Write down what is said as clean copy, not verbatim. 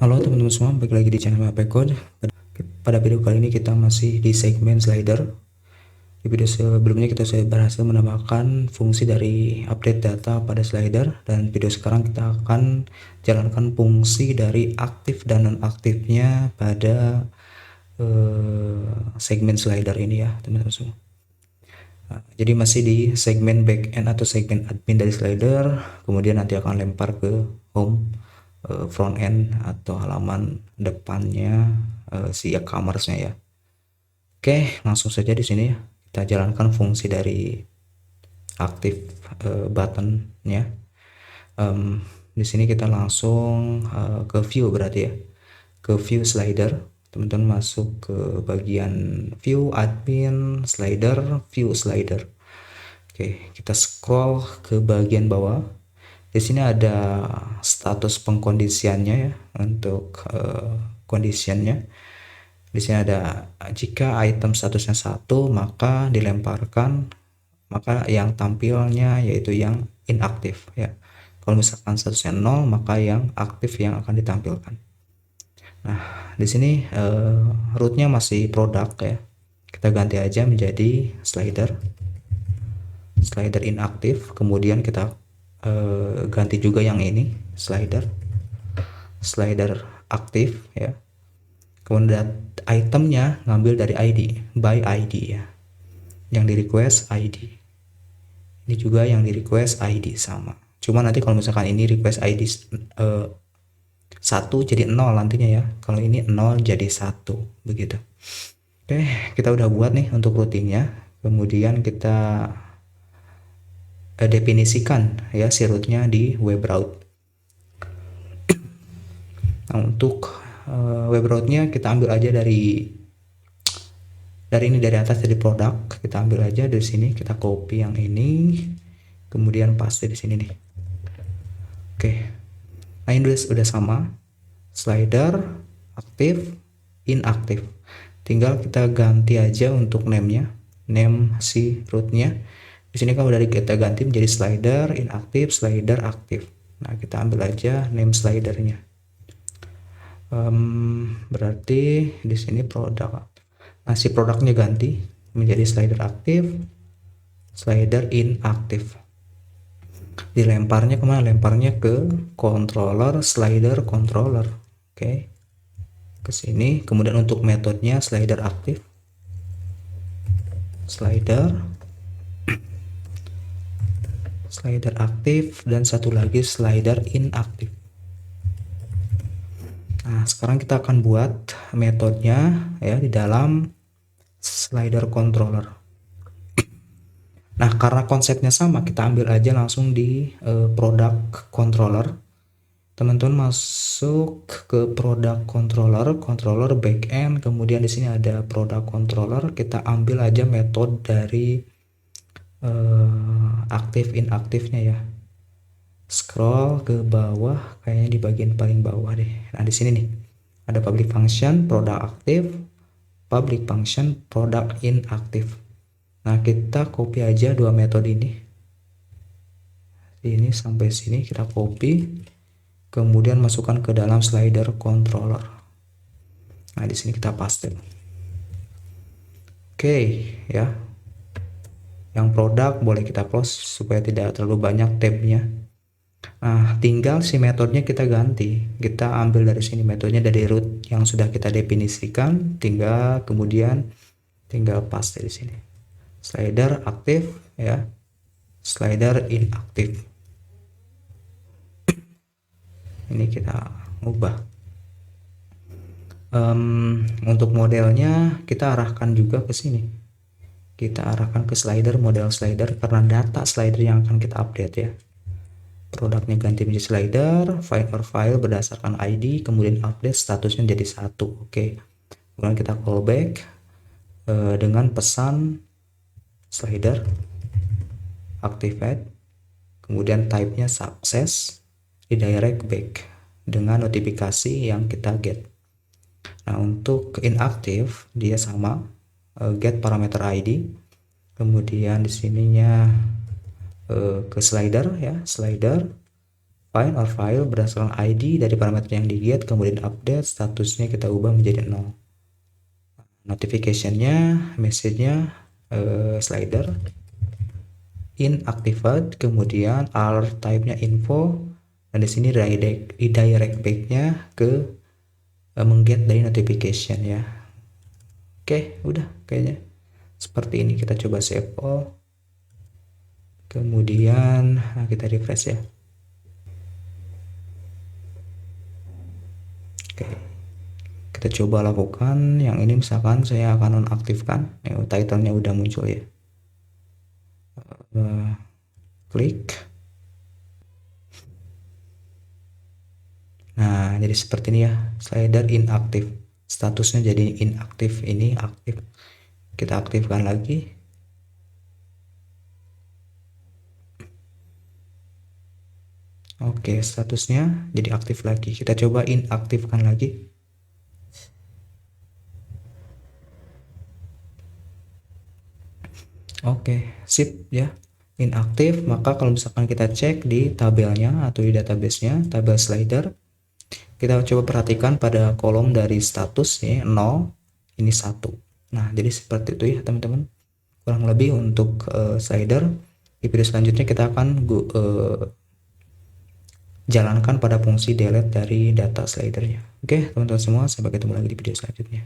Halo teman-teman semua, balik lagi di channel HP Code. Pada video kali ini kita masih di segmen slider. Di video sebelumnya kita sudah berhasil menambahkan fungsi dari update data pada slider, dan video sekarang kita akan jalankan fungsi dari aktif dan nonaktifnya pada segmen slider ini ya teman-teman semua. Nah, jadi masih di segmen backend atau segmen admin dari slider, kemudian nanti akan lempar ke home, front end atau halaman depannya si e-commerce-nya ya. Oke, langsung saja di sini ya. Kita jalankan fungsi dari aktif button-nya. Di sini kita langsung ke view berarti ya. Ke view slider. Teman-teman masuk ke bagian view admin slider, view slider. Oke, kita scroll ke bagian bawah. Di sini ada status pengkondisiannya ya, untuk kondisiannya. Di sini ada jika item statusnya 1 maka dilemparkan, maka yang tampilnya yaitu yang inaktif ya. Kalau misalkan statusnya 0 maka yang aktif yang akan ditampilkan. Nah, di sini rootnya masih produk ya. Kita ganti aja menjadi slider inaktif, kemudian kita ganti juga yang ini slider aktif ya. Kemudian itemnya ngambil dari ID, by ID ya, yang di request ID. Ini juga yang di request ID sama, cuma nanti kalau misalkan ini request ID 1 jadi 0 nantinya ya, kalau ini 0 jadi 1 begitu. Oke, kita udah buat nih untuk routingnya. Kemudian kita definisikan ya si rootnya di web route. Nah, untuk web route-nya kita ambil aja dari ini, dari atas, dari produk. Kita ambil aja dari sini, kita copy yang ini, kemudian paste di sini nih. Oke, nah ini udah sama, slider aktif, inaktif. Tinggal kita ganti aja untuk name-nya, name si root-nya. Di sini kan udah kita ganti menjadi slider inaktif, slider aktif. Nah, kita ambil aja name slidernya. Berarti di sini produk. Nah, si produknya ganti menjadi slider aktif, slider inaktif. Dilemparnya kemana? Lemparnya ke controller, slider controller. Oke, ke sini. Kemudian untuk metodenya slider aktif, slider aktif, dan satu lagi slider inaktif. Nah, sekarang kita akan buat metodenya ya di dalam slider controller. Nah, karena konsepnya sama, kita ambil aja langsung di product controller. Teman-teman masuk ke product controller backend, kemudian di sini ada product controller. Kita ambil aja metode dari aktif inaktifnya ya. Scroll ke bawah, kayaknya di bagian paling bawah deh. Nah, di sini nih ada public function product aktif, public function product inaktif. Nah, kita copy aja dua metode ini sampai sini, kita copy, kemudian masukkan ke dalam slider controller. Nah, di sini kita paste. Oke ya, yang produk boleh kita close supaya tidak terlalu banyak tabnya. Nah, tinggal si metodenya kita ganti. Kita ambil dari sini metodenya dari root yang sudah kita definisikan, kemudian tinggal paste di sini. Slider aktif ya, slider inaktif. Ini kita ubah. Untuk modelnya kita arahkan juga ke sini. Kita arahkan ke slider, model slider, karena data slider yang akan kita update ya. Produknya ganti menjadi slider, file berdasarkan ID, kemudian update statusnya jadi 1. Oke. Kemudian kita callback dengan pesan slider activate, kemudian type-nya success, redirect back dengan notifikasi yang kita get. Nah, untuk inaktif dia sama, get parameter ID, kemudian di sininya ke slider ya, slider find or file berdasarkan ID dari parameter yang di get, kemudian update statusnya kita ubah menjadi 0. Notificationnya, message-nya slider inactivated, kemudian alert type-nya info, dan di sini redirect back-nya ke mengget dari notification ya. Oke, udah kayaknya seperti ini. Kita coba save all, kemudian kita refresh ya. Oke, kita coba lakukan yang ini. Misalkan saya akan nonaktifkan, title-nya udah muncul ya. Klik. Nah, jadi seperti ini ya, slider inaktif, statusnya jadi inaktif, ini aktif. Kita aktifkan lagi. Oke, statusnya jadi aktif lagi. Kita coba inaktifkan lagi. Oke, sip ya, inaktif. Maka kalau misalkan kita cek di tabelnya atau di database-nya, tabel slider, kita coba perhatikan pada kolom dari status ya, 0, ini 1. Nah, jadi seperti itu ya teman-teman, kurang lebih untuk slider. Di video selanjutnya kita akan jalankan pada fungsi delete dari data slidernya. Oke teman-teman semua, sampai ketemu lagi di video selanjutnya.